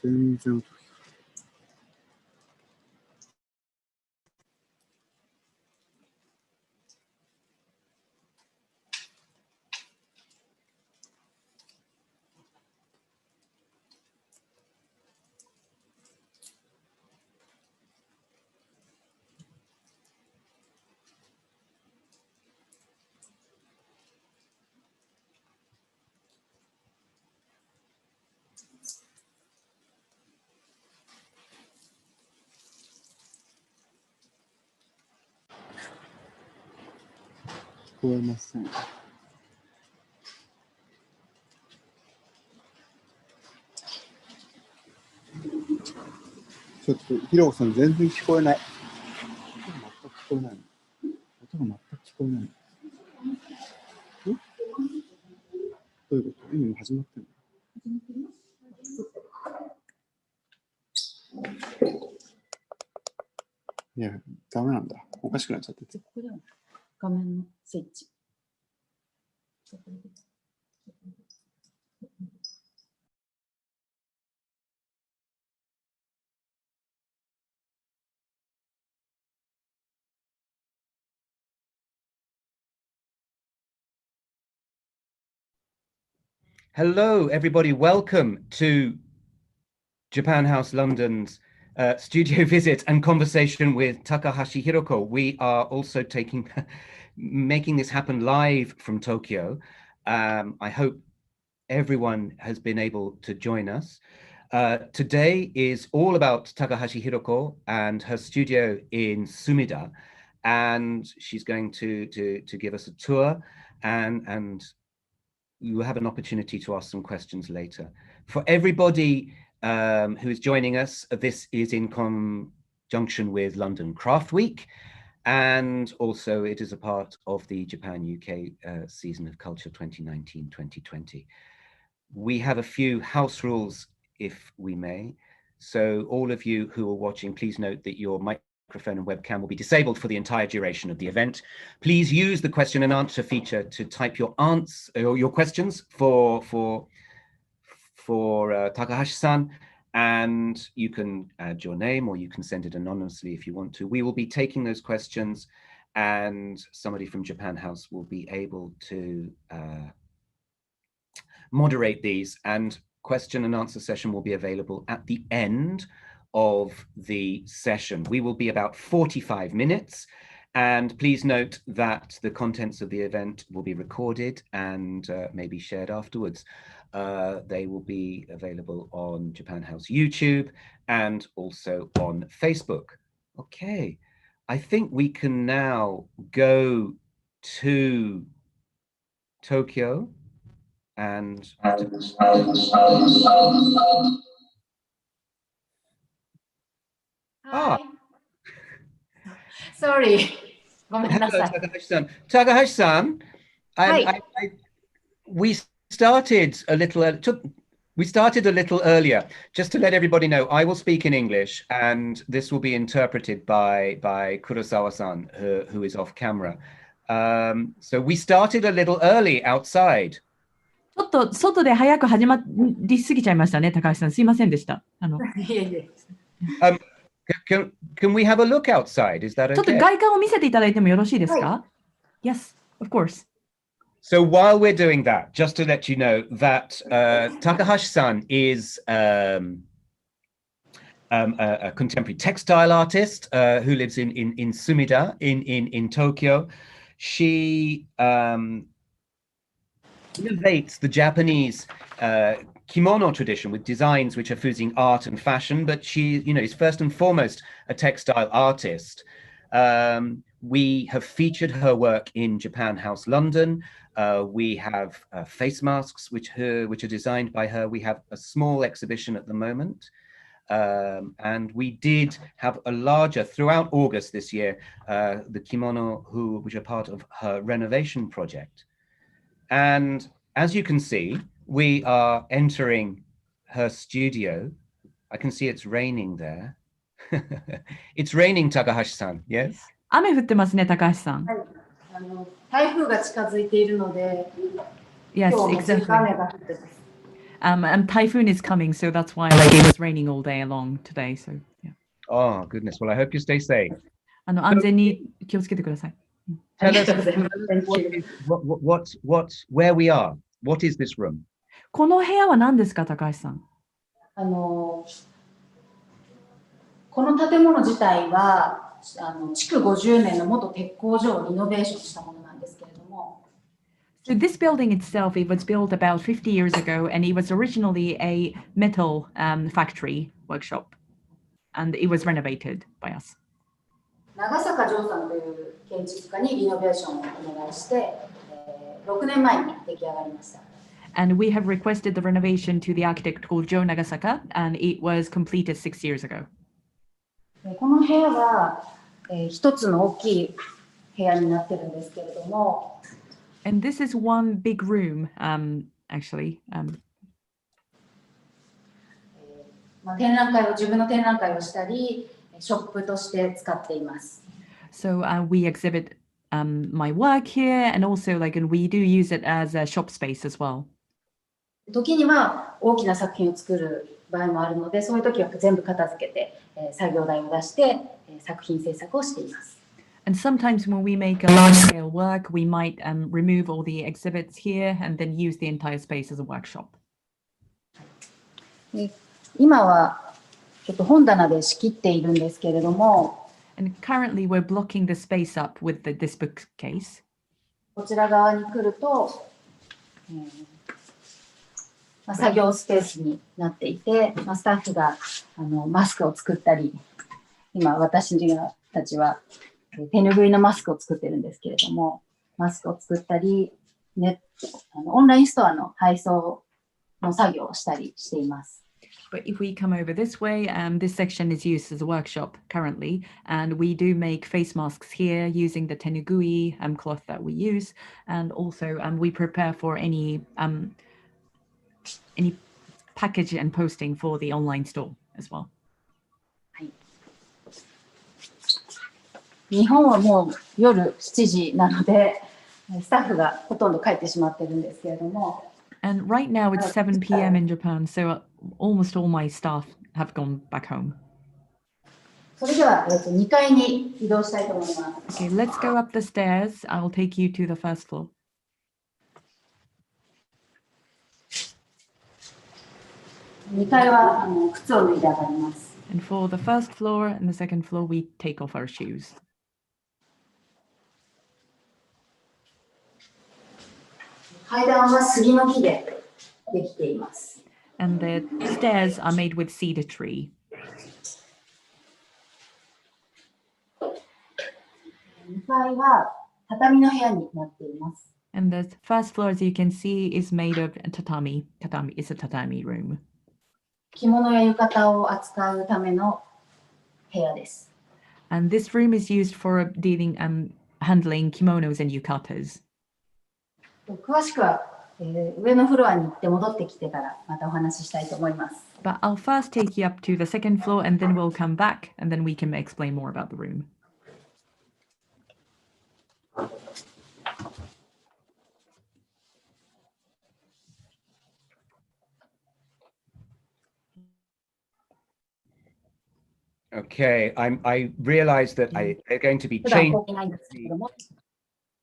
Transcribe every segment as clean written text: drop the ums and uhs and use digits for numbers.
全然音。聞こえません。ちょっと、ひろこさん全然聞こえない。音が全く聞こえない。音が全く聞こえない。どういうこと？今始まってるの？いや、ダメなんだ。おかしくなっちゃってて。画面のスイッチ。Hello, everybody. Welcome to Japan House London's studio visit and conversation with Takahashi Hiroko. We are also making this happen live from Tokyo. I hope everyone has been able to join us. Today is all about Takahashi Hiroko and her studio in Sumida, and she's going to give us a tour, and you will have an opportunity to ask some questions later. For everybody who is joining us, this is in conjunction with London Craft Week, and also it is a part of the Japan-UK Season of Culture 2019-2020. We have a few house rules, if we may. So all of you who are watching, please note that your microphone and webcam will be disabled for the entire duration of the event. Please use the question and answer feature to type your questions for Takahashi-san, and you can add your name or you can send it anonymously if you want to. We will be taking those questions, and somebody from Japan House will be able to moderate these, and question and answer session will be available at the end of the session. We will be about 45 minutes, and please note that the contents of the event will be recorded and maybe shared afterwards. They will be available on Japan House YouTube and also on Facebook. Okay, I think we can now go to Tokyo and Hi. Sorry. Hello, Takahashi-san. Takahashi-san, we started a little earlier. Just to let everybody know, I will speak in English, and this will be interpreted by Kurosawa-san, who is off camera. So we started a little early outside. ちょっと外で早く始まりすぎちゃいましたね、高橋さん。すいませんでした。Can we have a look outside? Is that okay? ちょっと外観を見せていただいてもよろしいですか？ Yes, of course. So while we're doing that, just to let you know that Takahashi-san is a contemporary textile artist who lives in Sumida in Tokyo. She innovates the Japanese kimono tradition with designs which are fusing art and fashion, but she, is first and foremost a textile artist. We have featured her work in Japan House London. We have face masks which are designed by her. We have a small exhibition at the moment. And we did have a larger, throughout August this year, the kimono which are part of her renovation project. And as you can see, we are entering her studio. I can see it's raining there. It's raining, Takahashi-san, yes? 雨降ってますね、高橋さん。台風が近づいているので、 Yes, 今日もずっと雨 exactly. が降ってます。And typhoon is coming, so that's why like it was raining all day long today. So yeah. Oh goodness. Well, I hope you stay safe. 安全に気をつけてください。Tell us Thank you. where we are. What is this room? この部屋は何ですか、高橋さん。この建物自体は築50年の元鉄工所をリノベーションしたものなんですけれども。So this building itself, it was built about 50 years ago, and it was originally a metal factory workshop, and it was renovated by us. 長坂丈さんという建築家にリノベーションをお願いして、6年前に出来上がりました。And we have requested the renovation to the architect called Joe Nagasaka, and it was completed 6 years ago. この部屋は、一つの大きい部屋になってるんですけれども。And this is one big room, actually. 展覧会を自分の展覧会をしたり、ショップとして使っています。So we exhibit my work here, and also and we do use it as a shop space as well. 時には大きな作品を作る場合もあるので、そういう時は全部片付けて、作業台を出して、作品制作をしています。And sometimes when we make a large-scale work, we might remove all the exhibits here and then use the entire space as a workshop. 今はちょっと本棚で仕切っているんですけれども。And currently we're blocking the space up with this bookcase. こちら側に来ると、作業スペースになっていて、スタッフがマスクを作ったり、今私たちは手ぬぐいのマスクを作ってるんですけれども、マスクを作ったり、オンラインストアの配送の作業をしたりしています。But if we come over this way, this section is used as a workshop currently, and we do make face masks here using the tenugui cloth that we use, and also we prepare for any package and posting for the online store as well. はい。日本はもう夜7時なので、スタッフがほとんど帰ってしまってるんですけれども。And right now it's 7 p.m. in Japan, so almost all my staff have gone back home. それでは2階に移動したいと思います。Okay, let's go up the stairs. I'll take you to the first floor. 2階は靴を脱いで上がります。And for the first floor and the second floor, we take off our shoes. 階段は杉の木でできています。And the stairs are made with cedar tree. 2階は畳の部屋になっています。And the first floor, as you can see, is made of tatami. Tatami is a tatami room. 着物や浴衣を扱うための部屋です。And this room is used for dealing handling kimonos and yukatas. 詳しくは、上のフロアに行って戻ってきてからまたお話ししたいと思います。But I'll first take you up to the second floor, and then we'll come back, and then we can explain more about the room. Okay, I realize that they're going to be changing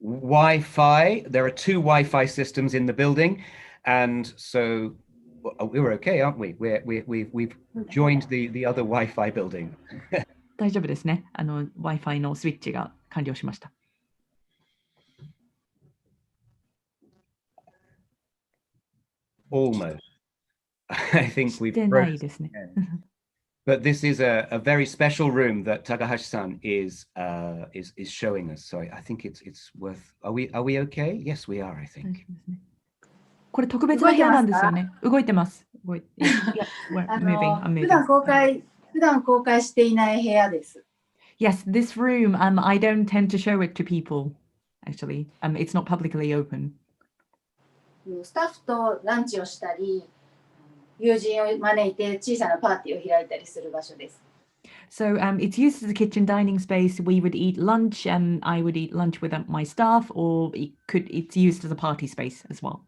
Wi-Fi. There are 2 Wi-Fi systems in the building, and so we're okay, aren't we? We've joined the other Wi-Fi building. 大丈夫ですね。Wi-Fi のスイッチが完了しました。Almost. I think we've してないですね。But this is a very special room that Takahashi-san is showing us. So I think it's worth. Are we okay? Yes, we are. I think. これ特別な部屋なんですよね。動いてます。普段公開していない部屋です。Yes, this room. I don't tend to show it to people. Actually, it's not publicly open. スタッフとランチをしたり。友人を招いて小さなパーティーを開いたりする場所です。So it's used as a kitchen dining space. We would eat lunch, and I would eat lunch with my staff, or it's used as a party space as well.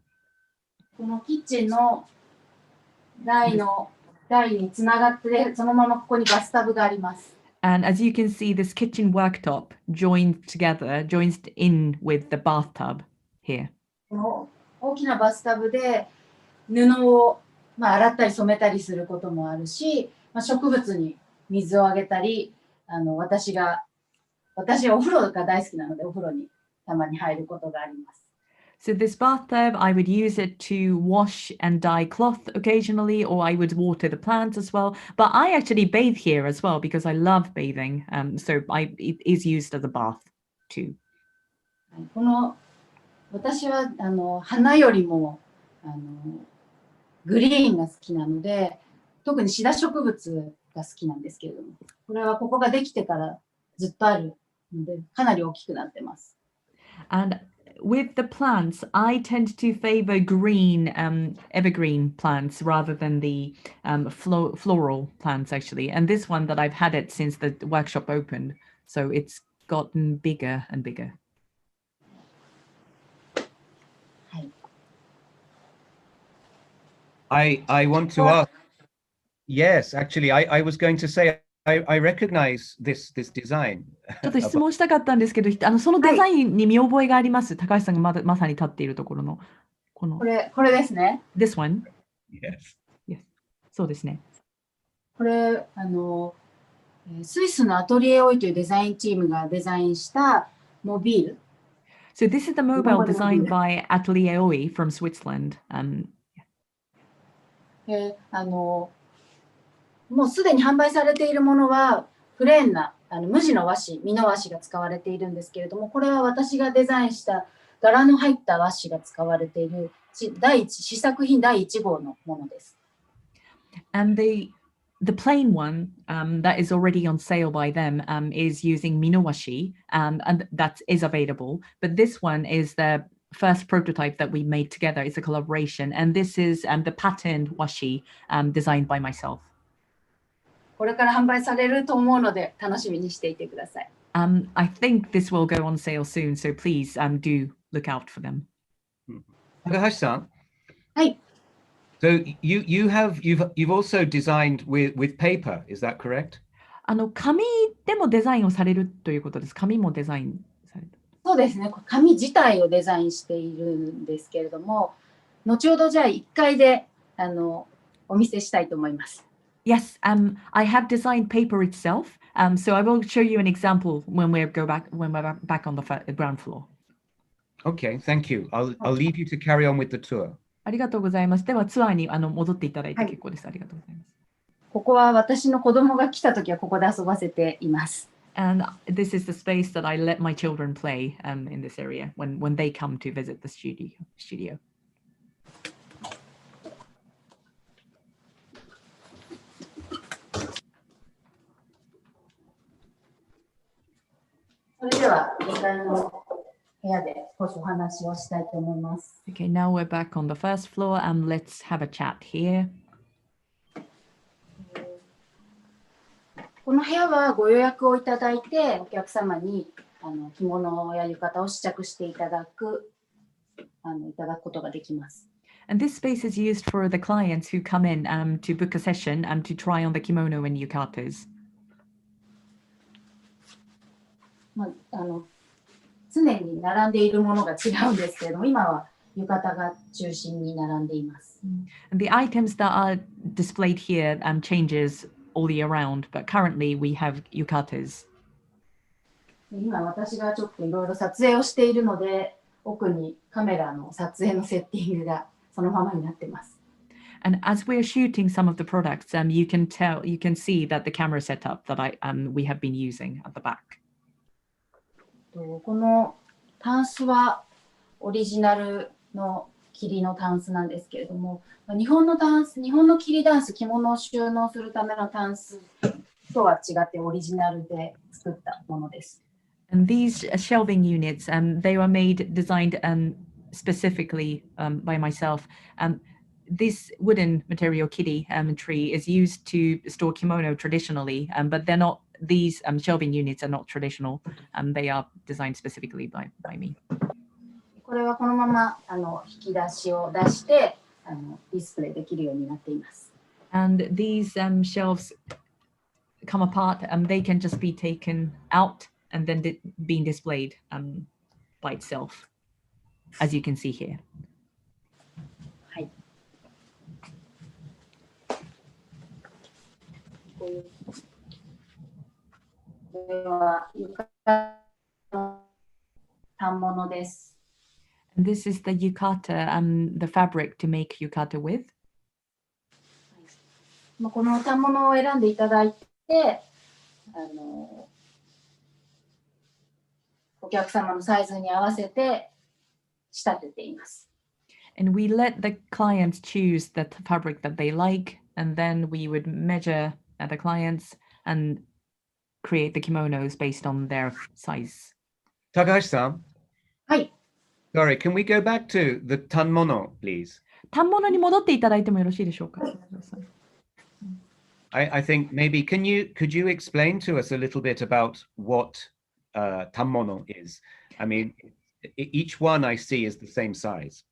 このキッチンの台につながって、そのままここにバスタブがあります。And as you can see, this kitchen worktop joins in with the bathtub here. この大きなバスタブで布を、洗ったり染めたりすることもあるし、植物に水をあげたり、私はお風呂が大好きなのでお風呂にたまに入ることがあります。So this bathtub, I would use it to wash and dye cloth occasionally, or I would water the plants as well. But I actually bathe here as well because I love bathing. So it is used as a bath too. 私は花よりもグリーンが好きなので、特にシダ植物が好きなんですけれども、これはここができてからずっとあるので、かなり大きくなってます。And with the plants, I tend to favor green, evergreen plants rather than the floral plants, actually. And this one that I've had it since the workshop opened, so it's gotten bigger and bigger. I want to ask. Yes, actually, I was going to say I recognize this design. ちょっと質問したかったんですけど、そのデザインに見覚えがあります。高橋さんがまさに立っているところのこれですね。This one? Yes. Yes. そうですね。これスイスのアトリエオイというデザインチームがデザインしたモビール。So this is the mobile designed by Atelier Oi from Switzerland. もうすでに販売されているものはプレーンな無地の和紙、美濃和紙が使われているんですけれども、これは私がデザインした柄の入った和紙が使われている試作品第1号のものです。And the plain one that is already on sale by them is using minowashi, and that is available. But this one is the first prototype that we made together. It's a collaboration, and this is the patterned washi designed by myself. これから販売されると思うので楽しみにしていてください。I think this will go on sale soon, so please do look out for them. Takahashi-san. はい。So you've also designed with paper, is that correct? 紙でもデザインをされるということです。紙もデザインされる。そうですね。紙自体をデザインしているんですけれども、後ほどじゃあ1階でお見せしたいと思います。Yes, I have designed paper itself, so I will show you an example when we're back on the ground floor. Okay, thank you. I'll leave you to carry on with the tour. ありがとうございます。ではツアーに戻っていただいて結構です。ありがとうございます。ここは私の子供が来たときはここで遊ばせています。And this is the space that I let my children play in this area when they come to visit the studio. それでは2階の部屋で少しお話をしたいと思います。Okay, now we're back on the first floor and let's have a chat here. この部屋はご予約をいただいてお客様に着物や浴衣を試着していただくことができます。And this space is used for the clients who come in to book a session and to try on the kimono and yukattas. 常に並んでいるものが違うんですけれども、今は浴衣が中心に並んでいます。And the items that are displayed here changes all year round, but currently we have yukattas. 今私がちょっといろいろ撮影をしているので、奥にカメラの撮影のセッティングがそのままになっています。And as we're shooting some of the products, you can see that the camera setup that we have been using at the back. このタンスはオリジナルの桐のタンスなんですけれども、日本の桐ダンス、着物を収納するためのタンスとは違ってオリジナルで作ったものです。And these shelving units, they were designed specifically by myself. This wooden material kitty tree is used to store kimono traditionally, but these shelving units are not traditional. They are designed specifically by me. これはこのまま引き出しを出してディスプレイできるようになっています。And these shelves come apart and they can just be taken out and then being displayed by itself, as you can see here. はい。こういうこれは床の反物です。And this is the yukata, the fabric to make yukata with. この反物を選んでいただいて、お客様のサイズに合わせて仕立てています。And we let the clients choose the fabric that they like, and then we would measure the clients and create the kimonos based on their size. Takahashi-san, はい。 sorry, can we go back to the tanmono, please? 反物に戻っていただいてもよろしいでしょうか。I think maybe could you explain to us a little bit about what tanmono is? I mean, each one I see is the same size.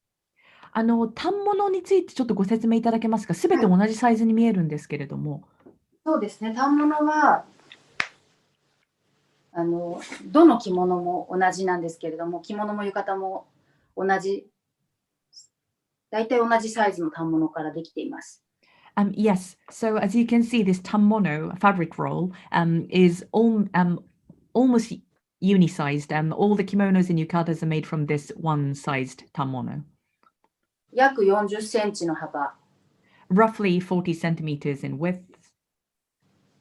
反物についてちょっとご説明いただけますか。すべて同じサイズに見えるんですけれども。そうですね。反物はどの着物も同じなんですけれども、着物も浴衣も同じ、大体同じサイズの反物からできています。Yes, so as you can see, this tanmono fabric roll is almost uni-sized. All the kimonos and yukatas are made from this one-sized tanmono. 約40センチの幅。Roughly 40 centimeters in width.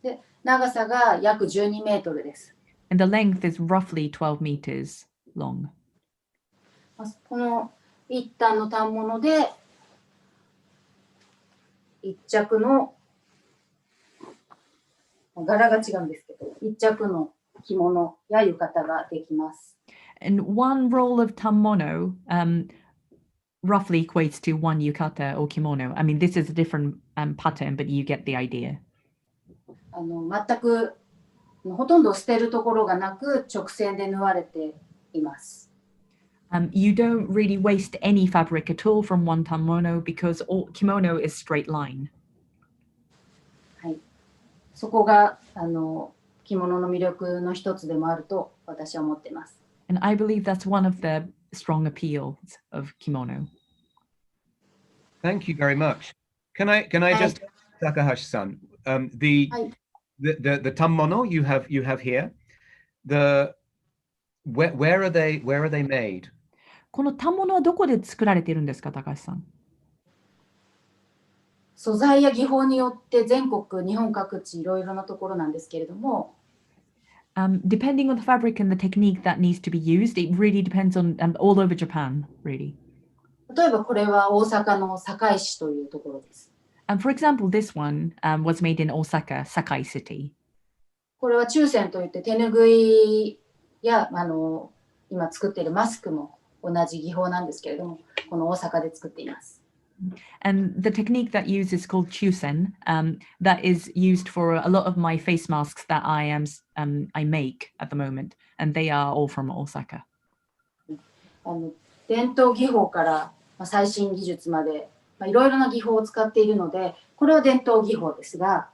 で、長さが約12メートルです。And the length is roughly 12 meters long. この一反の反物で一着の柄が違うんですけど、一着の着物や浴衣ができます。And one roll of tanmono roughly equates to one yukata or kimono. I mean, this is a different pattern, but you get the idea. 全くほとんど捨てるところがなく直線で縫われています。You don't really waste any fabric at all from one tanmono because all kimono is straight line. はい、そこが着物の魅力の一つでもあると私は思っています。And I believe that's one of the strong appeals of kimono. Thank you very much. Can I just Takahashi-san, the tanmono you have here, where are they made? この反物はどこで作られているんですか、高橋さん。素材や技法によって全国、日本各地いろいろなところなんですけれども、depending on the fabric and the technique that needs to be used, it really depends on all over Japan, really. 例えばこれは大阪の堺市というところです。For example, this one was made in Osaka, Sakai City. これは注染といって手ぬぐいや今作っているマスクも同じ技法なんですけれども、この大阪で作っています。And the technique that used is called chusen. That is used for a lot of my face masks that I make at the moment, and they are all from Osaka. 伝統技法から最新技術までいろいろな技法を使っているので、これは伝統技法ですが。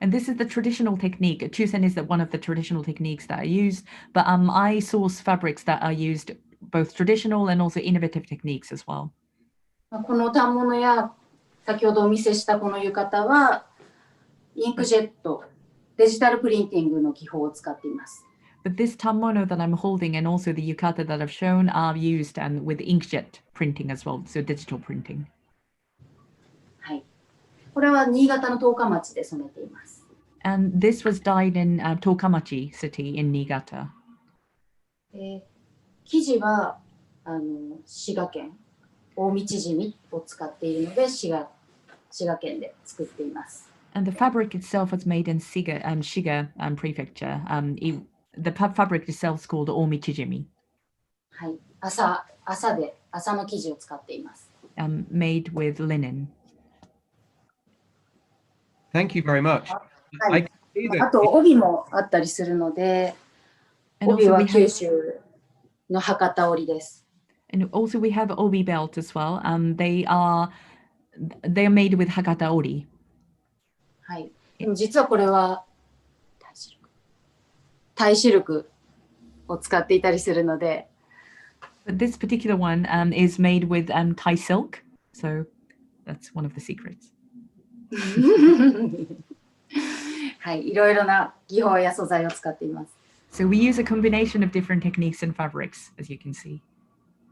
And this is the traditional technique. Chusen is one of the traditional techniques that I use, but I source fabrics that are used both traditional and also innovative techniques as well. この反物や先ほどお見せしたこの浴衣はインクジェット、デジタルプリンティングの技法を使っています。But this tanmono that I'm holding and also the yukata that I've shown are used with inkjet printing as well, so digital printing. はい。これは新潟の十日町で染めています。And this was dyed in Tokamachi city in Niigata. 生地は滋賀県近江縮みを使っているので滋賀県で作っています。And the fabric itself was made in Shiga prefecture. The fabric itself is called omichijimi. はい、麻の生地を使っています。Made with linen. Thank you very much. はい、あと帯もあったりするので、帯は九州の博多織です。And also we have obi belt as well. They are made with Hakata ori. はい。でも実はこれはタイシルクを使っていたりするので、But this particular one is made with Thai silk. So that's one of the secrets. はい、いろいろな技法や素材を使っています。So we use a combination of different techniques and fabrics, as you can see.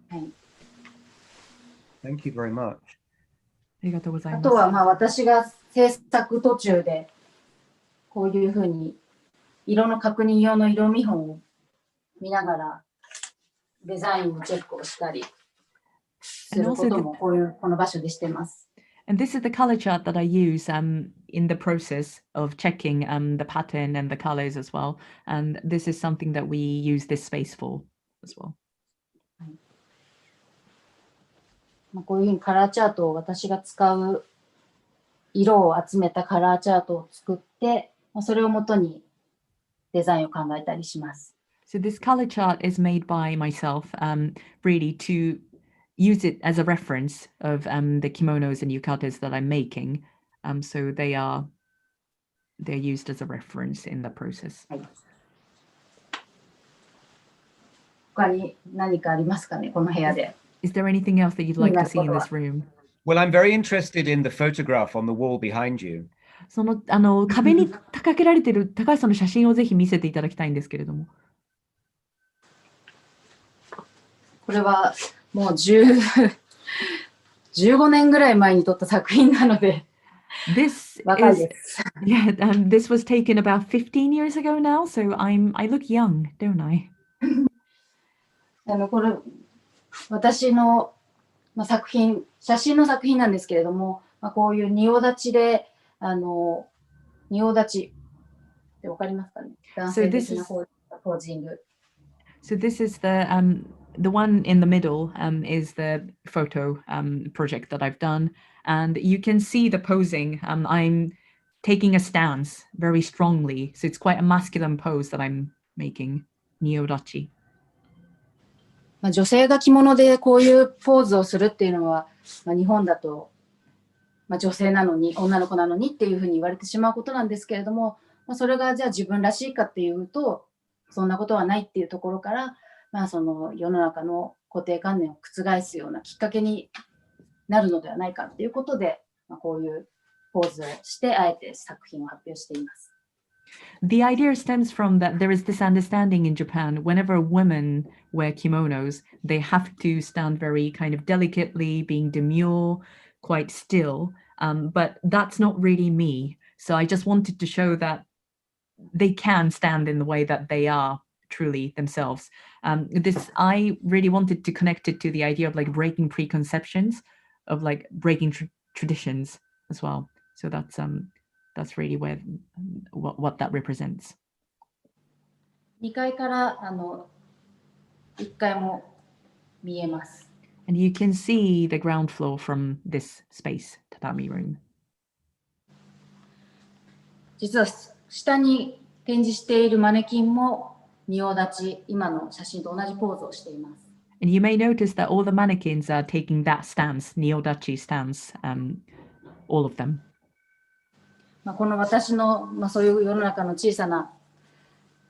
はい、Thank you very much. ありがとうございます。あとはまあ私が制作途中でこういうふうに色の確認用の色見本を見ながらデザインのチェックをしたりすることもこの場所でしてます。And this is the color chart that I use in the process of checking the pattern and the colors as well. And this is something that we use this space for as well. まあこういうふうにカラーチャートを私が使う色を集めたカラーチャートを作って、それをもとにデザインを考えたりします。So this color chart is made by myself, really to use it as a reference of the kimonos and yukatas that I'm making. So they're used as a reference in the process. はい、他に何かありますかね、この部屋で。Is there anything else that you'd like to see in this room? Well, I'm very interested in the photograph on the wall behind you. その壁に掲げられている高橋さんの写真をぜひ見せていただきたいんですけれども。これはもう15年ぐらい前に撮った作品なので、This 若い is です。yeah, this was taken about 15 years ago now, so I look young, don't I? これ私の、作品、写真の作品なんですけれども、こういう仁王立ちで、仁王立ちってわかりますかね。男性的なポージング。So this is the one in the middle is the photo project that I've done, and you can see the posing. I'm taking a stance very strongly, so it's quite a masculine pose that I'm making, nyodachi. 女性が着物でこういうポーズをするっていうのは、日本だと、女性なのに女の子なのにっていうふうに言われてしまうことなんですけれども、それがじゃあ自分らしいかっていうとそんなことはないっていうところから、その世の中の固定観念を覆すようなきっかけになるのではないかっていうことで、こういうポーズをしてあえて作品を発表しています。The idea stems from that there is this understanding in Japan, whenever women wear kimonos, they have to stand very kind of delicately, being demure, quite still. But that's not really me. So I just wanted to show that they can stand in the way that they are truly themselves. I really wanted to connect it to the idea of like breaking preconceptions, of like breaking traditions as well. So that's really where what that represents. 2階から1階も見えます。And you can see the ground floor from this space, tatami room. 実は下に展示しているマネキンも仁王立ち、今の写真と同じポーズをしています。And you may notice that all the mannequins are taking that stance, nyodachi stance, all of them. この私の、そういう世の中の小さな、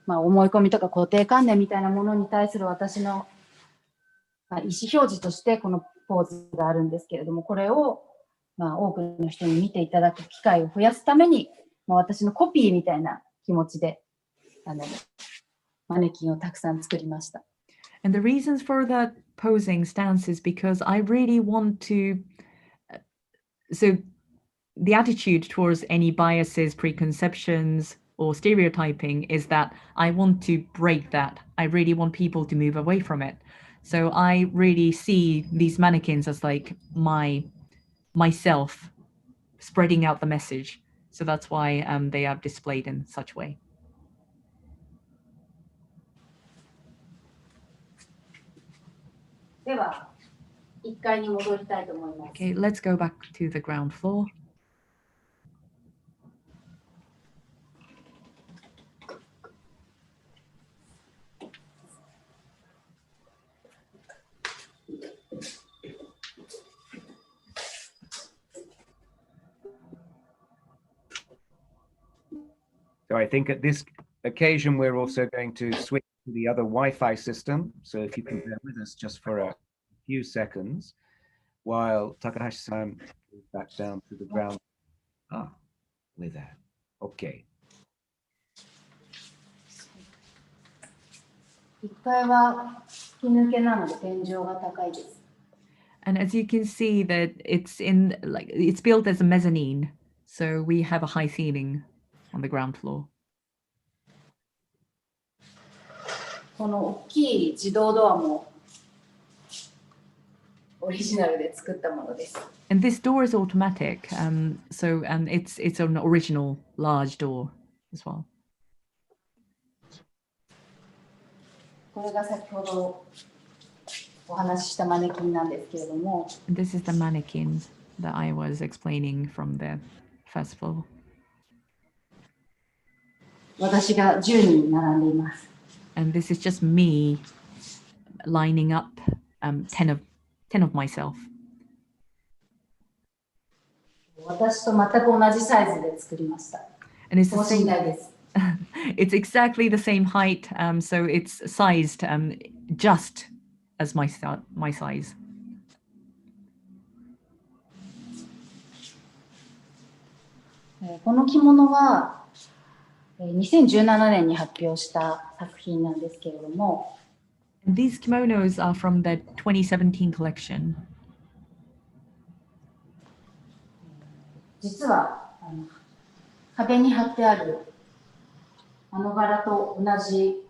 思い込みとか固定観念みたいなものに対する私の、意思表示としてこのポーズがあるんですけれども、これを、多くの人に見ていただく機会を増やすために、私のコピーみたいな気持ちでマネキンをたくさん作りました。And the reasons for that posing stance is because I really want to, so the attitude towards any biases, preconceptions, or stereotyping is that I want to break that. I really want people to move away from it. So I really see these mannequins as like myself spreading out the message. So that's why they are displayed in such way. では、1階に戻りたいと思います。Okay, let's go back to the ground floor. So I think at this occasion, we're also going to switch to the other Wi-Fi system. So if you can bear with us just for a few seconds while Takahashi-san goes back down to the ground. Ah, we're there. Okay. 1階は吹き抜けなので天井が高いです。 And as you can see that it's built as a mezzanine, so we have a high ceiling on the ground floor. この大きい自動ドアもオリジナルで作ったものです。 And this door is automatic, so it's an original large door as well. これが先ほどお話ししたマネキンなんですけれども、 And this is the mannequin that I was explaining from the first floor. 私が10人並んでいます。 And this is just me lining up 10 of myself. 私と全く同じサイズで作りました。 And it's 等 the 身 same. 大です。 It's exactly the same height, so it's sized just as my size. この着物は2017年に発表した作品なんですけれども、 And these kimonos are from the 2017 collection. 実は壁に貼ってあるあの柄と同じ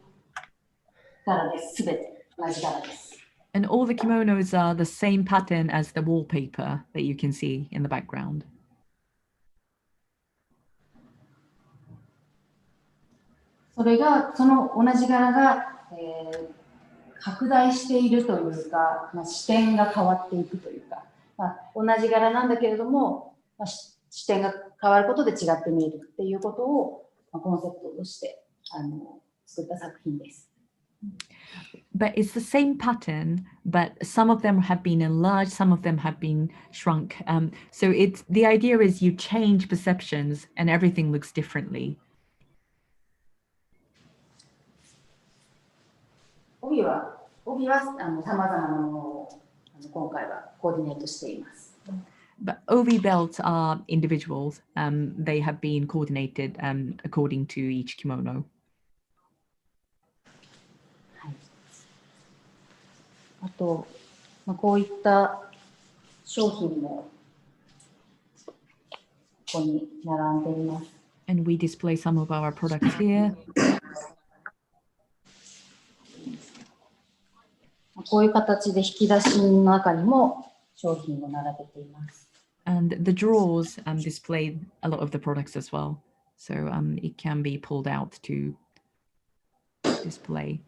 柄です。すべて同じ柄です。 And all the kimonos are the same pattern as the wallpaper that you can see in the background. それがその同じ柄が、拡大しているというか、視点が変わっていくというか、同じ柄なんだけれども、視点が変わることで違って見えるっていうことを、コンセプトとして作った作品です。 But it's the same pattern, but some of them have been enlarged, some of them have been shrunk. So the idea is you change perceptions and everything looks differently. 帯はさまざまなものを今回はコーディネートしています。 But OV belts are individuals. They have been coordinated according to each kimono. あと、こういった商品もここに並んでいます。 And we display some of our products here. こういう形で引き出しの中にも商品を並べています。 And the drawers display a lot of the products as well. So it can be pulled out to display,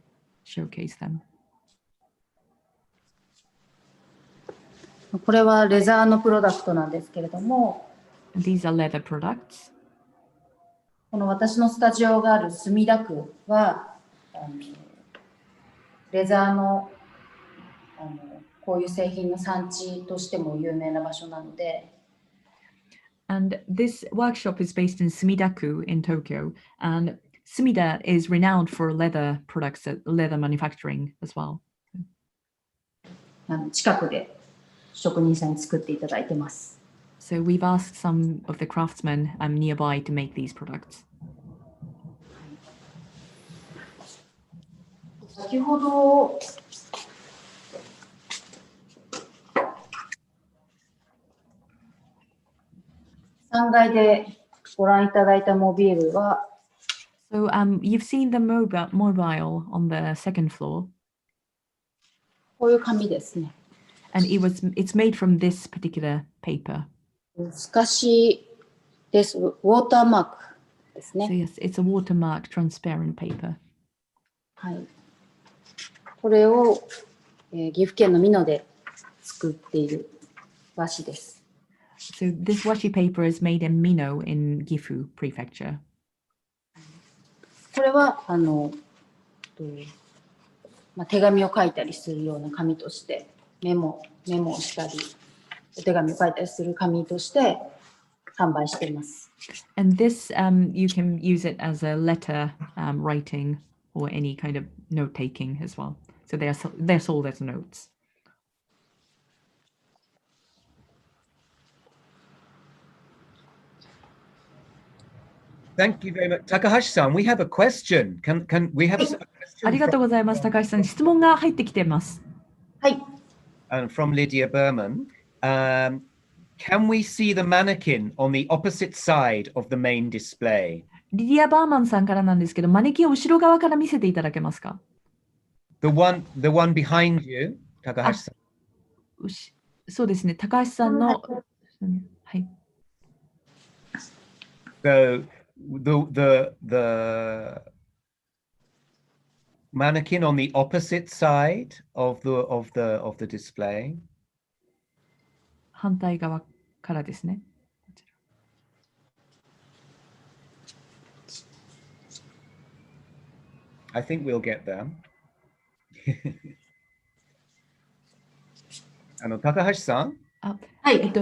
showcase them. これはレザーのプロダクトなんですけれども、 And these are leather products. この私のスタジオがある墨田区はレザーのこういう製品の産地としても有名な場所なので、 And this workshop is based in Sumida-ku in Tokyo. And Sumida is renowned for leather products, leather manufacturing as well. 近くで職人さんに作っていただいてます。 So we've asked some of the craftsmen nearby to make these products. 先ほど3階でご覧いただいたモビールは、 So you've seen the mobile on the second floor. こういう紙ですね。 And it's made from this particular paper. 透しです。ウォーターマークですね。 So yes, it's a watermark transparent paper. はい。これを、岐阜県の美濃で作っている和紙です。 So this washi paper is made in Mino in Gifu Prefecture. これは手紙を書いたりするような紙としてメモをしたりお手紙を書いたりする紙として販売しています。And this, you can use it as a letter writing or any kind of note taking as well. So they're sold as notes. Thank you very much. Takahashi-san, we have a question. Can we have a question ありがとうございます。高橋さん、質問が入ってきています。はい。from Lydia Berman. Can we see the mannequin on the opposite side of the main display? リディア・バーマンさんからなんですけど、マネキンを後ろ側から見せていただけますか？ The one behind you, Takahashi-san. そうですね、高橋さんの、はい。So the mannequin on the opposite side of the display. 反対側からですね。I think we'll get there. Takahashi-san? はい。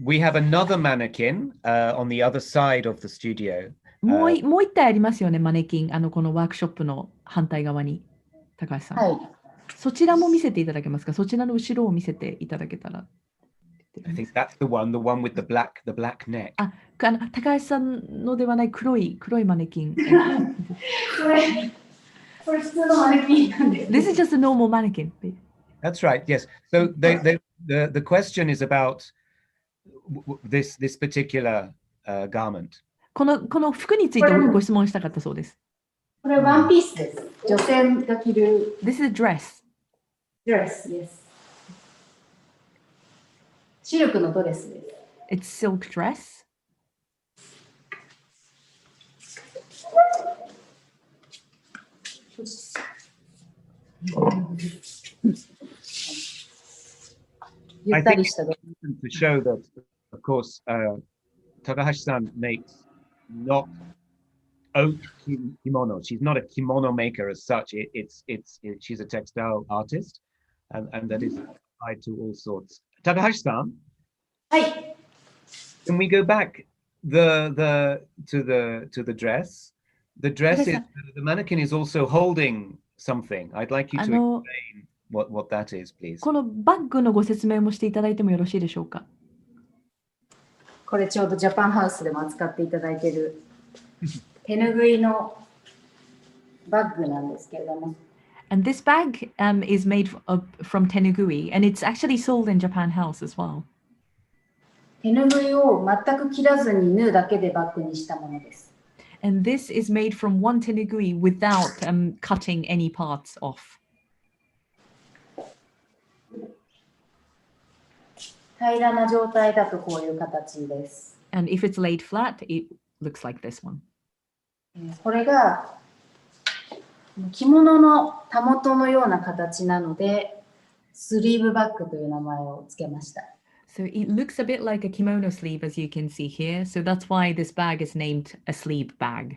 We have another mannequin on the other side of the studio. もう一体ありますよね、マネキン。このワークショップの反対側に、高橋さん。はい。そちらも見せていただけますか？そちらの後ろを見せていただけたら。I think that's the one with the black neck. 高橋さんのではない黒いマネキン。これ普通のマネキンなんです。This is just a normal mannequin. That's right. Yes. So the question is about this particular garment. この服についてご質問したかったそうです。これワンピースです。女性が着る。This is a dress. Dress, yes. シルクのドレスです。It's silk dress. ゆったりしたドレス。To show that, of course, Takahashi-san makes not haute kimono. She's not a kimono maker as such. She's a textile artist, and that is applied to all sorts. Takahashi-san, はい。 can we go back to the dress? The dress is the mannequin is also holding something. I'd like you to explain what that is, please. このバッグのご説明もしていただいてもよろしいでしょうか？これちょうどジャパンハウスでも扱っていただいている手ぬぐいのバッグなんですけれども。And this bag is made from tenugui, and it's actually sold in Japan House as well. 手ぬぐいを全く切らずに縫うだけでバッグにしたものです。And this is made from one tenugui without cutting any parts off. 平らな状態だとこういう形です。And if it's laid flat, it looks like this one. これが着物のたもとのような形なので、スリーブバッグという名前をつけました。So it looks a bit like a kimono sleeve, as you can see here. So that's why this bag is named a sleeve bag.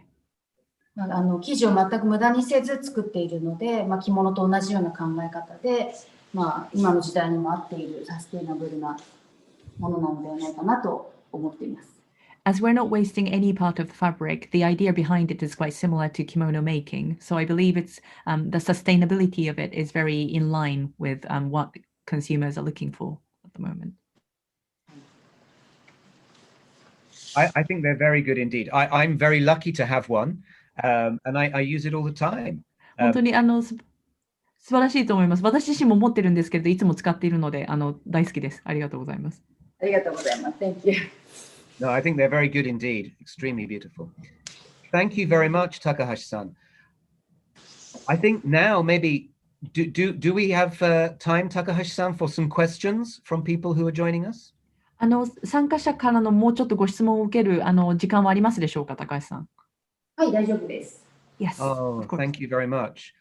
生地を全く無駄にせず作っているので、着物と同じような考え方で、今の時代にも合っているサステイナブルなものなのではないかなと思っています。As we're not wasting any part of the fabric, the idea behind it is quite similar to kimono making. So I believe it's the sustainability of it is very in line with what consumers are looking for at the moment. I think they're very good indeed. I'm very lucky to have one, and I use it all the time. 本当に素晴らしいと思います。私自身も持ってるんですけど、いつも使っているので大好きです。ありがとうございます。ありがとうございます。Thank you. No, I think they're very good indeed. Extremely beautiful. Thank you very much, Takahashi-san. I think now maybe do we have time, Takahashi-san, for some questions from people who are joining us? 参加者からのもうちょっとご質問を受ける時間はありますでしょうか、高橋さん。はい、大丈夫です。Yes. Oh, thank you very much.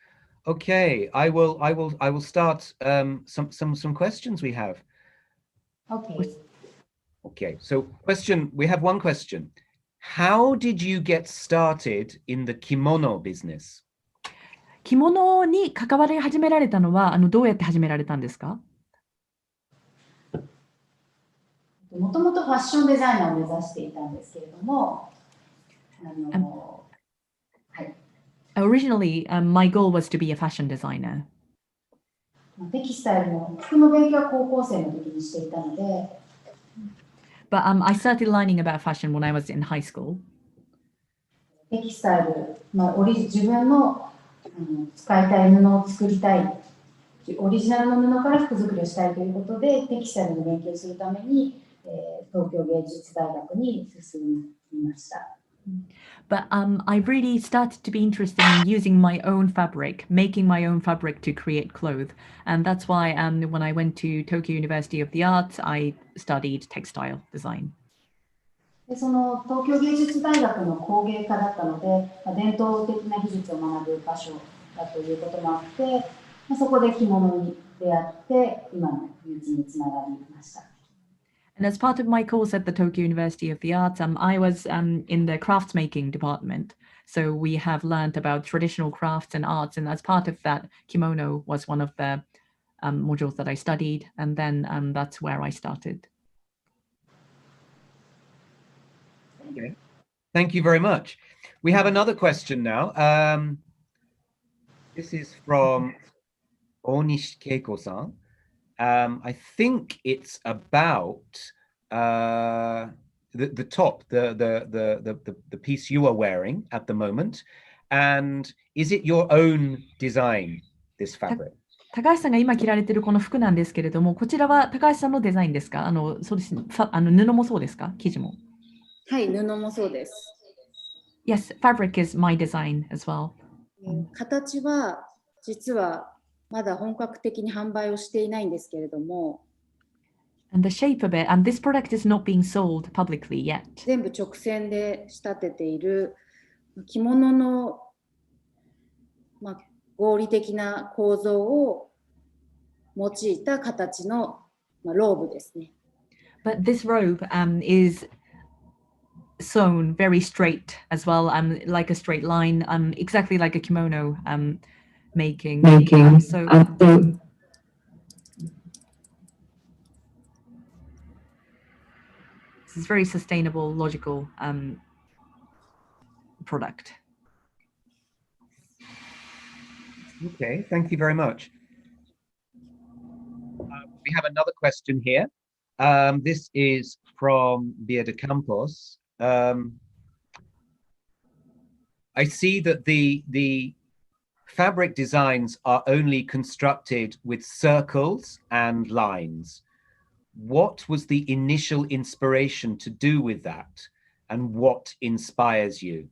Okay, I will start some questions we have. Okay. Okay, so we have one question. How did you get started in the kimono business? 着物に関わり始められたのはどうやって始められたんですか？ももともとファッションデザイナーを目指していたんですけれども、はい。Originally, my goal was to be a fashion designer. テキスタイルの服の勉強は高校生の時にしていたので、But I started learning about fashion when I was in high school. テキスタイル、自分の使いたい布を作りたい、オリジナルの布から服作りをしたいということで、テキスタイルの勉強をするために、東京芸術大学に進みました。But I really started to be interested in using my own fabric, making my own fabric to create clothes. And that's why when I went to Tokyo University of the Arts, I studied textile design. でその東京芸術大学の工芸科だったので、伝統的な技術を学ぶ場所だということもあって、そこで着物に出会って今の友人につながりました。And as part of my course at the Tokyo University of the Arts, I was in the crafts making department. So we have learned about traditional crafts and arts. And as part of that, kimono was one of the modules that I studied. And then that's where I started. Okay. Thank you very much. We have another question now. This is from Onishi Keiko-san. I think it's about the top, the piece you are wearing at the moment. And is it your own design, this fabric? 高橋さんが今着られているこの服なんですけれども、こちらは高橋さんのデザインですか？そうですね。布もそうですか？生地も。はい、布もそうです。Yes, fabric is my design as well. 形は実はまだ本格的に販売をしていないんですけれども、And the shape of it, this product is not being sold publicly yet. 全部直線で仕立てている着物の、合理的な構造を用いた形の、ローブですね。But this robe is sewn very straight as well, like a straight line, exactly like a kimono making. So this is very sustainable, logical product. Okay, thank you very much. We have another question here. This is from Via de Campos. I see that the fabric designs are only constructed with circles and lines. What was the initial inspiration to do with that? And what inspires you?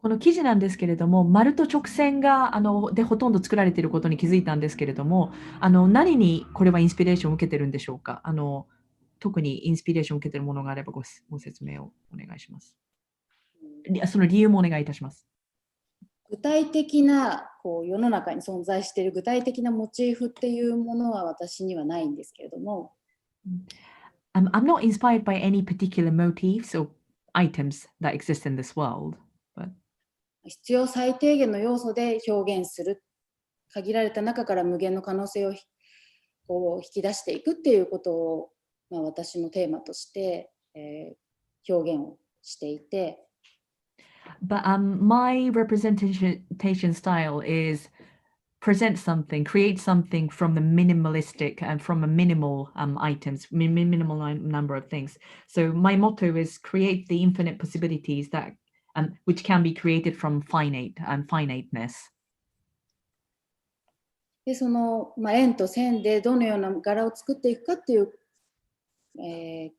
この生地なんですけれども、丸と直線がでほとんど作られていることに気づいたんですけれども、何にこれはインスピレーションを受けてるんでしょうか？特にインスピレーションを受けているものがあればご説明をお願いします。その理由もお願いいたします。具体的な世の中に存在している具体的なモチーフっていうものは私にはないんですけれども、I'm not inspired by any particular motifs or items that exist in this world. 必要最低限の要素で表現する、限られた中から無限の可能性を引き出していくっていうことを、私のテーマとして、表現をしていて。But my representation style is present something, create something from the minimalistic and from a minimal items, minimal number of things. So my motto is create the infinite possibilities that which can be created from finiteness. で、その、円と線でどのような柄を作っていくかっていう、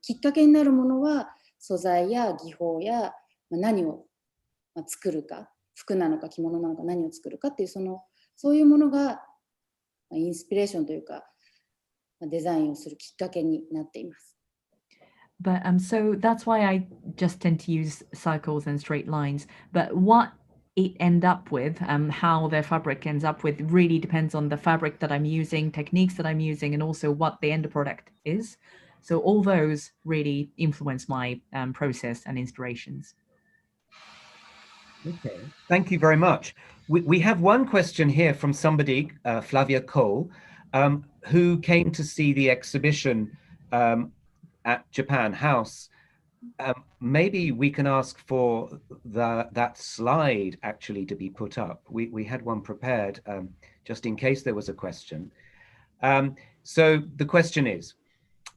きっかけになるものは素材や技法や、何を作るか、服なのか着物なのか何を作るかっていうそういうものがインスピレーションというかデザインをするきっかけになっています。But so that's why I just tend to use circles and straight lines. But what it end up with, how the fabric ends up with, really depends on the fabric that I'm using, techniques that I'm using, and also what the end product is. So all those really influence my process and inspirations. Okay, thank you very much. We have one question here from somebody, Flavia Cole, who came to see the exhibition at Japan House, maybe we can ask for that slide actually to be put up. We had one prepared just in case there was a question. So the question is,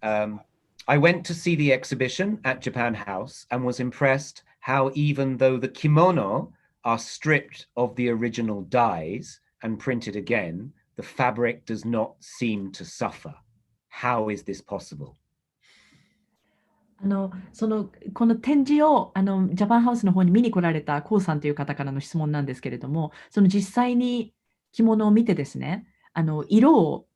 I went to see the exhibition at Japan House and was impressed how even though the kimono are stripped of the original dyes and printed again, the fabric does not seem to suffer. How is this possible? この展示をジャパンハウスの方に見に来られたコウさんという方からの質問なんですけれども、その実際に着物を見てですね、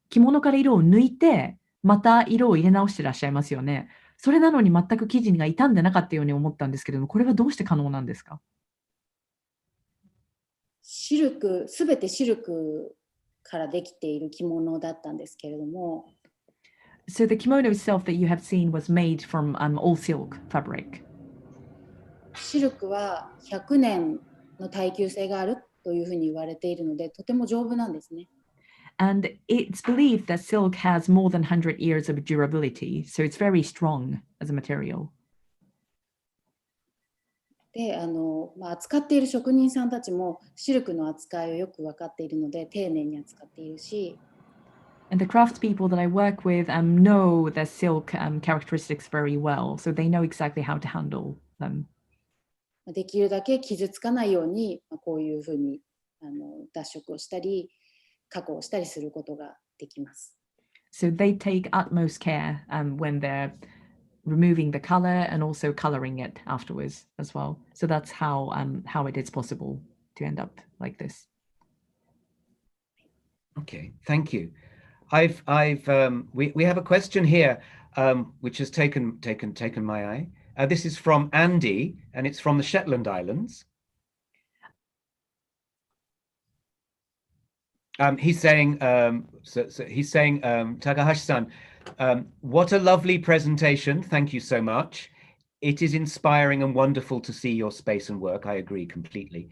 着物から色を抜いて、また色を入れ直してらっしゃいますよね。それなのに全く生地が傷んでなかったように思ったんですけれども、これはどうして可能なんですか？シルク、すべてシルクからできている着物だったんですけれども、So the kimono itself that you have seen was made from all silk fabric. シルクは100年の耐久性があるというふうに言われているので、とても丈夫なんですね。And it's believed that silk has more than 100 years of durability, so it's very strong as a material. で、扱っている職人さんたちもシルクの扱いをよく分かっているので、丁寧に扱っているし、And the craftspeople that I work with know the silk characteristics very well, so they know exactly how to handle them. できるだけ傷つかないように、こういうふうに脱色をしたり、加工したりすることができます。So they take utmost care when they're removing the color and also coloring it afterwards as well. So that's how it is possible to end up like this. Okay, thank you. We have a question here which has taken my eye. This is from Andy, and it's from the Shetland Islands. He's saying, Takahashi-san, what a lovely presentation. Thank you so much. It is inspiring and wonderful to see your space and work. I agree completely.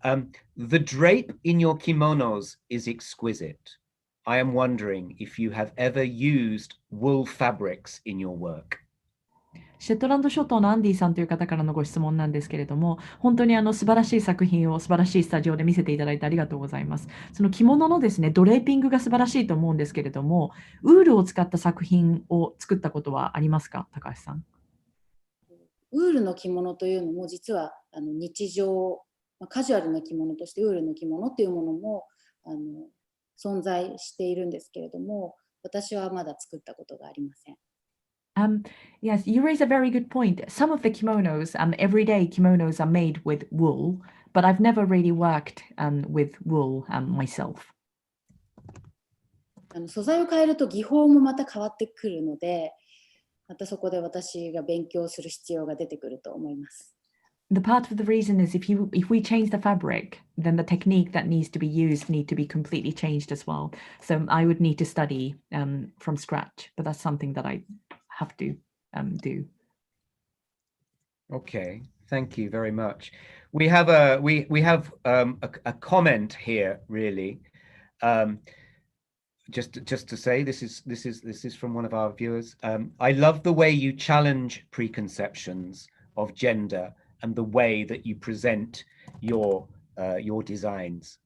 The drape in your kimonos is exquisite. I am wondering if you have ever used wool fabrics in your work. シェットランド諸島のアンディさんという方からのご質問なんですけれども、本当に素晴らしい作品を素晴らしいスタジオで見せていただいてありがとうございます。その着物のですね、ドレーピングが素晴らしいと思うんですけれども、ウールを使った作品を作ったことはありますか、高橋さん？ウールの着物というのも実は日常、カジュアルな着物としてウールの着物というものも存在しているんですけれども、私はまだ作ったことがありません。Yes, you raise a very good point. Some of the kimonos, everyday kimonos are made with wool, but I've never really worked with wool myself. 素材を変えると技法もまた変わってくるので、またそこで私が勉強する必要が出てくると思います。The part of the reason is if we change the fabric, then the technique that needs to be used need to be completely changed as well. So I would need to study from scratch, but that's something that I have to do. Okay, thank you very much. We have a comment here, really. Just to say, this is from one of our viewers. I love the way you challenge preconceptions of gender and the way that you present your designs.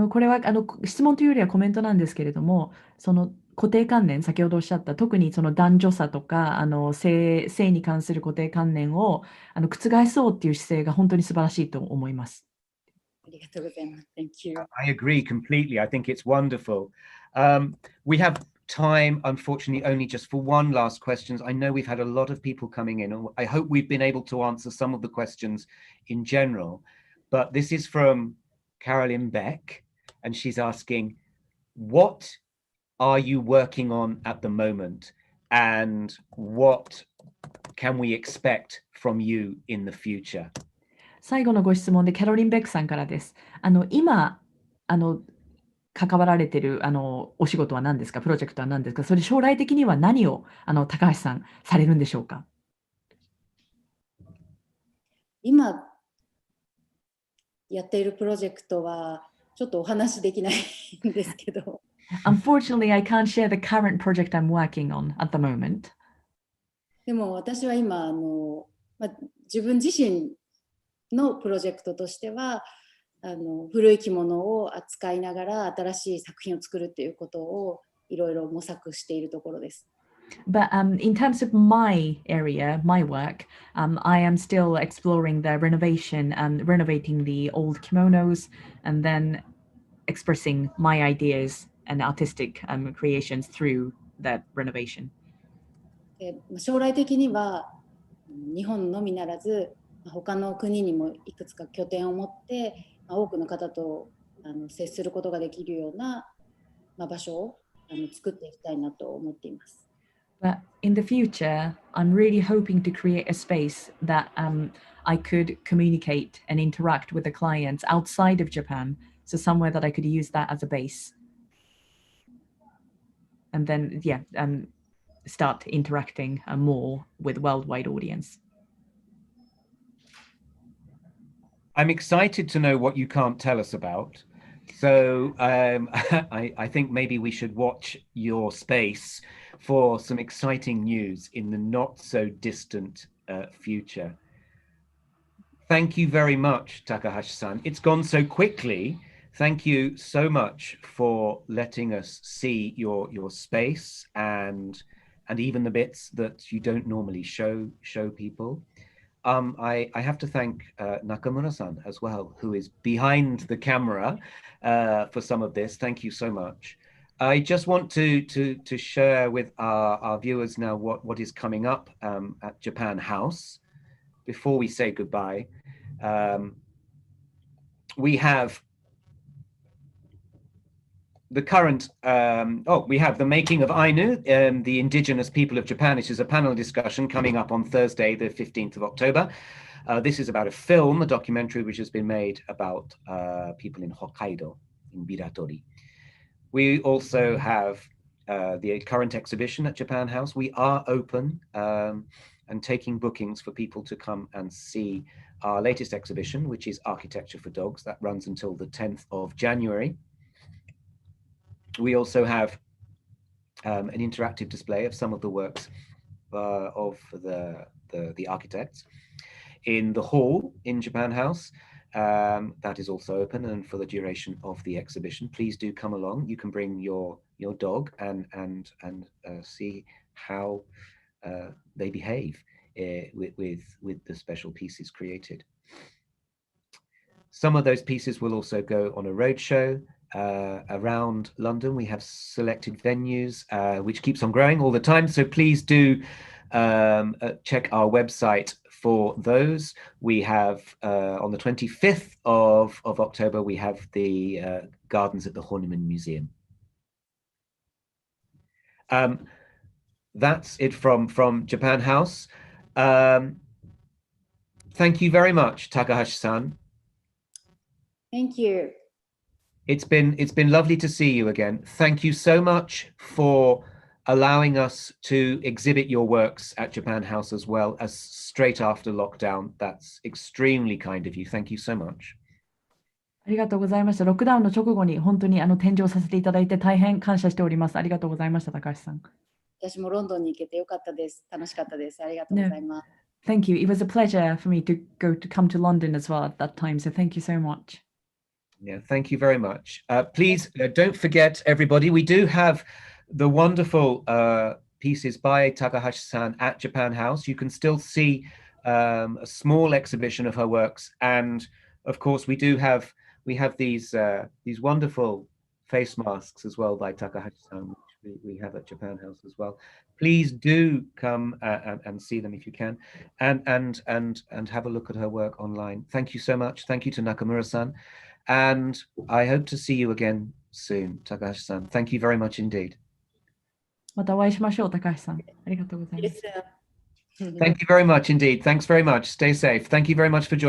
これは質問というよりはコメントなんですけれども、その固定観念、先ほどおっしゃった特にその男女差とか性に関する固定観念を覆そうっていう姿勢が本当に素晴らしいと思います。ありがとうございます。Thank you. I agree completely. I think it's wonderful. We have time, unfortunately, only just for one last question. I know we've had a lot of people coming in. I hope we've been able to answer some of the questions in general. But this is from Carolyn Beck, and she's asking, what are you working on at the moment, and what can we expect from you in the future? 最後のご質問でキャロリン・ベックさんからです。今関わられているお仕事は何ですか、プロジェクトは何ですか、それ将来的には何を高橋さんされるんでしょうか？今やっているプロジェクトはちょっとお話できないんですけど。Unfortunately, I can't share the current project I'm working on at the moment. でも私は今自分自身のプロジェクトとしては古い着物を扱いながら新しい作品を作るっていうことをいろいろ模索しているところです。But in terms of my area, my work, I am still exploring the renovation and renovating the old kimonos and then expressing my ideas and artistic creations through that renovation. で将来的には日本のみならず他の国にもいくつか拠点を持って多くの方と接することができるような場所を作っていきたいなと思っています。But in the future, I'm really hoping to create a space that I could communicate and interact with the clients outside of Japan. So somewhere that I could use that as a base. And then, start interacting more with worldwide audience. I'm excited to know what you can't tell us about. So I think maybe we should watch your space for some exciting news in the not so distant future. Thank you very much, Takahashi-san. It's gone so quickly. Thank you so much for letting us see your space and even the bits that you don't normally show people. I have to thank Nakamura-san as well, who is behind the camera for some of this. Thank you so much. I just want to share with our viewers now what is coming up at Japan House. Before we say goodbye, we have the current, we have the making of Ainu, the indigenous people of Japan, which is a panel discussion coming up on Thursday, the 15th of October. This is about a film, a documentary which has been made about people in Hokkaido, in Biratori. We also have the current exhibition at Japan House. We are open and taking bookings for people to come and see our latest exhibition, which is Architecture for Dogs. That runs until the 10th of January. We also have an interactive display of some of the works of the architects in the hall in Japan House. That is also open and for the duration of the exhibition. Please do come along. You can bring your dog and see how they behave with the special pieces created. Some of those pieces will also go on a roadshow around London. We have selected venues, which keeps on growing all the time. So please do check our website for those. We have on the 25th of October, we have the gardens at the Horniman Museum. That's it from Japan House. Thank you very much, Takahashi-san. Thank you. It's been lovely to see you again. Thank you so much for allowing us to exhibit your works at Japan House as well as straight after lockdown. That's extremely kind of you. Thank you so much. ありがとうございました。ロックダウンの直後に本当に展示をさせていただいて大変感謝しております。ありがとうございました、高橋さん。私もロンドンに行けてよかったです。楽しかったです。ありがとうございます。Thank you. It was a pleasure for me to come to London as well at that time. So thank you so much. Yeah, thank you very much. Please don't forget, everybody, we do have the wonderful pieces by Takahashi-san at Japan House. You can still see a small exhibition of her works, and of course we have these wonderful face masks as well by Takahashi-san, which we have at Japan House as well. Please do come and see them if you can, and have a look at her work online. Thank you so much. Thank you to Nakamura-san. And I hope to see you again soon, Takahashi-san. Thank you very much indeed. またお会いしましょう、高橋さん。ありがとうございます。Thank you very much indeed. Thanks very much. Stay safe. Thank you very much for joining.